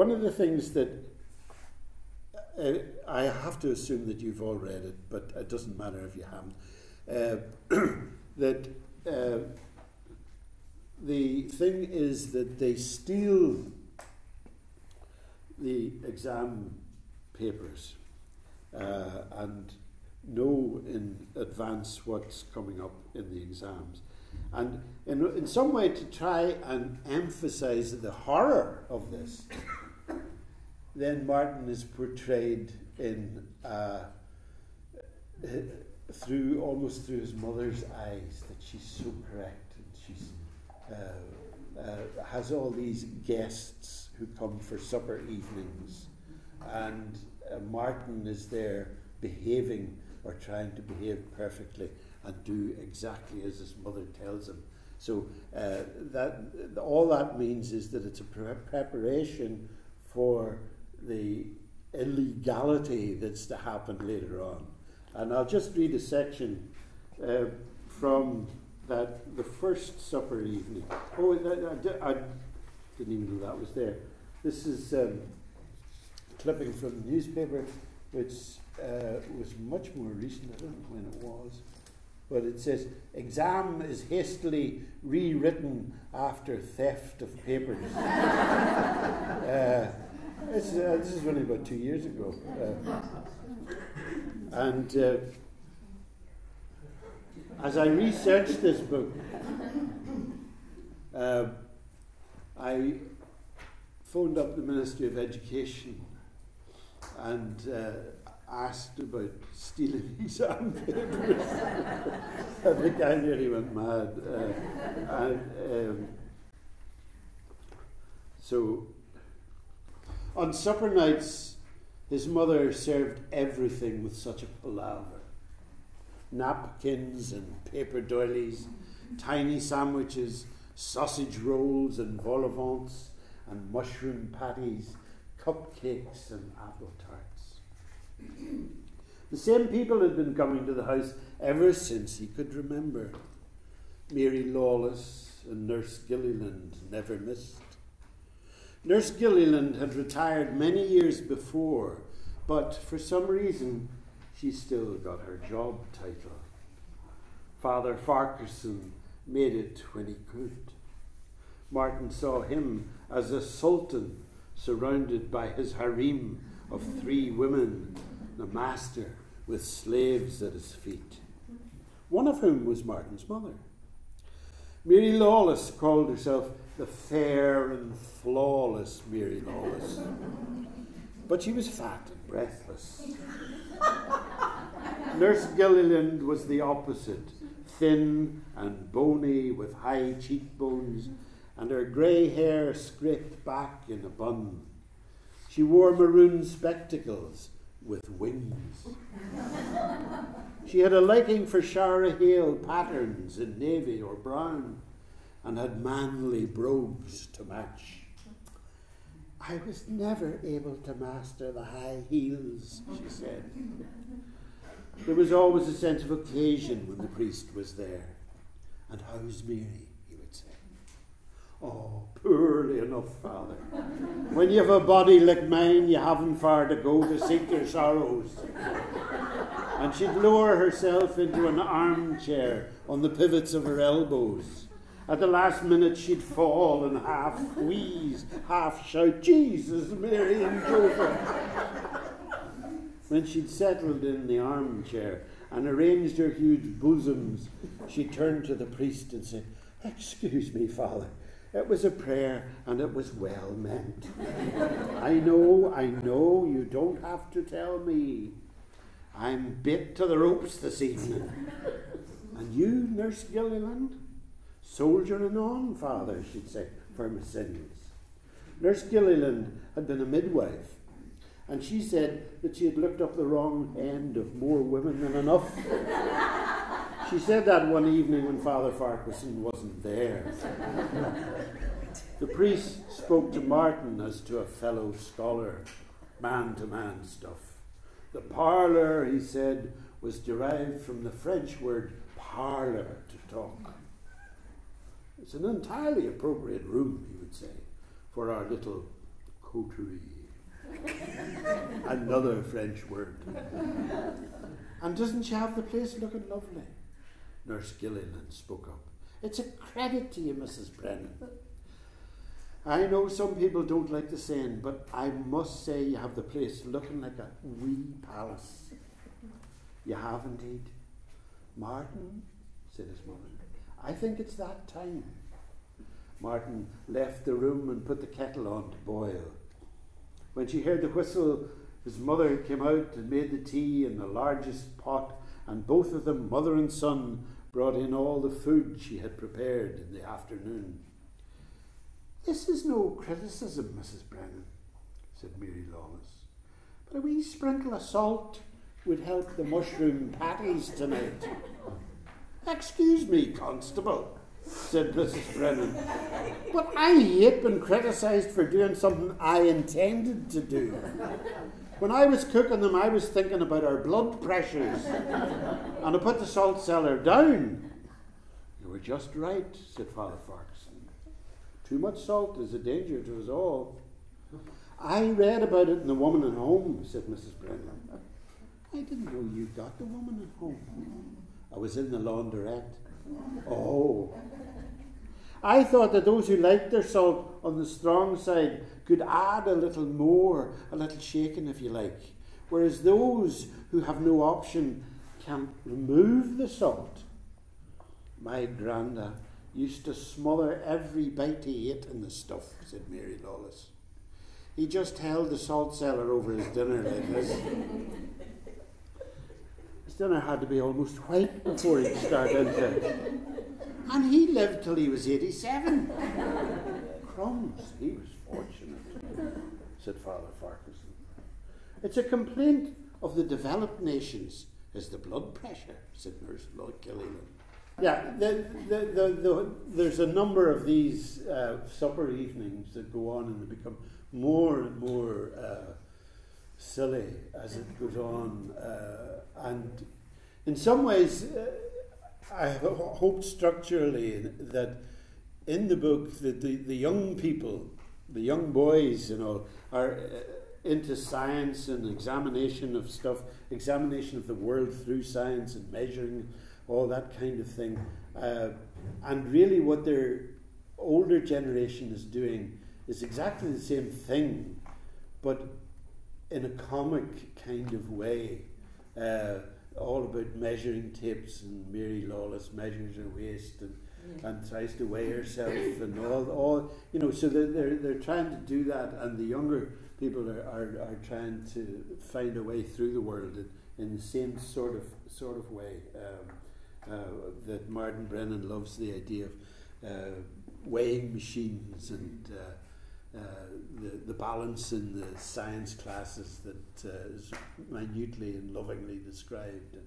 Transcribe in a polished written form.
one of the things that I have to assume that you've all read it, but it doesn't matter if you haven't. That the thing is that they steal the exam papers and know in advance what's coming up in the exams. And in some way to try and emphasize the horror of this, then Martin is portrayed in almost through his mother's eyes, that she's so correct and she's has all these guests who come for supper evenings, and Martin is there behaving or trying to behave perfectly and do exactly as his mother tells him. So all that means is that it's a preparation for the illegality that's to happen later on. And I'll just read a section from the first supper evening. Oh, I didn't even know that was there. This is a clipping from the newspaper, which was much more recent. I don't know when it was. But it says, exam is hastily rewritten after theft of papers. This is only about 2 years ago. As I researched this book, I phoned up the Ministry of Education and asked about stealing exam papers. The guy nearly went mad. So, on supper nights, his mother served everything with such a palaver. Napkins and paper doilies, tiny sandwiches, sausage rolls and vol au vents, and mushroom patties, cupcakes and apple tarts. The same people had been coming to the house ever since he could remember. Mary Lawless and Nurse Gilliland never missed. Nurse Gilliland had retired many years before, but for some reason she still got her job title. Father Farquharson made it when he could. Martin saw him as a sultan surrounded by his harem of 3 women, the master with slaves at his feet, one of whom was Martin's mother. Mary Lawless called herself the fair and flawless Mary Lawless, but she was fat and breathless. Nurse Gilliland was the opposite, thin and bony with high cheekbones and her grey hair scraped back in a bun. She wore maroon spectacles with wings. She had a liking for Shara Hale patterns in navy or brown and had manly brogues to match. I was never able to master the high heels, she said. There was always a sense of occasion when the priest was there. And how's Mary, he would say. Oh, poorly enough, Father. When you have a body like mine, you haven't far to go to seek your sorrows. And she'd lower herself into an armchair on the pivots of her elbows. At the last minute, she'd fall and half wheeze, half shout, Jesus, Mary, and Joseph. When she'd settled in the armchair and arranged her huge bosoms, she turned to the priest and said, Excuse me, Father, it was a prayer and it was well meant. I know, you don't have to tell me. I'm bit to the ropes this evening. And you, Nurse Gilliland? Soldiering on, Father, she'd say, for my sins. Nurse Gilliland had been a midwife, and she said that she had looked up the wrong end of more women than enough. She said that one evening when Father Farquharson wasn't there. The priest spoke to Martin as to a fellow scholar, man-to-man stuff. The parlour, he said, was derived from the French word parlour, to talk. It's an entirely appropriate room, he would say, for our little Coterie. Another French word. And doesn't she have the place looking lovely? Nurse Gilliland spoke up. It's a credit to you, Mrs. Brennan. I know some people don't like the saying, but I must say you have the place looking like a wee palace. You have indeed. Martin, said his mother, I think it's that time. Martin left the room and put the kettle on to boil. When she heard the whistle, his mother came out and made the tea in the largest pot, and both of them, mother and son, brought in all the food she had prepared in the afternoon. This is no criticism, Mrs. Brennan, said Mary Lawless, but a wee sprinkle of salt would help the mushroom patties tonight. Excuse me, Constable, said Mrs. Brennan, but I hate being criticised for doing something I intended to do. When I was cooking them, I was thinking about our blood pressures, and I put the salt cellar down. You were just right, said Father Farquharson. Too much salt is a danger to us all. I read about it in The Woman at Home, said Mrs. Brennan. I didn't know you got The Woman at Home. I was in the laundrette. Oh. I thought that those who liked their salt on the strong side could add a little more, a little shaking if you like, whereas those who have no option can remove the salt. My granda used to smother every bite he ate in the stuff, said Mary Lawless. He just held the salt cellar over his dinner like this. His dinner had to be almost white before he'd start into it. And he lived till he was 87. Crumbs, he was fortunate, said Father Farquharson. It's a complaint of the developed nations, is the blood pressure, said Nurse Gilliland. Yeah, there's a number of these supper evenings that go on, and they become more and more silly as it goes on. And in some ways, I hoped structurally that in the book that the young people, the young boys, are into science and examination of stuff, examination of the world through science and measuring all that kind of thing. And really what their older generation is doing is exactly the same thing, but in a comic kind of way. All about measuring tapes, and Mary Lawless measures her waist and tries to weigh herself and all so they're trying to do that, and the younger people are trying to find a way through the world in the same sort of way. That Martin Brennan loves the idea of weighing machines and the balance in the science classes that is minutely and lovingly described. And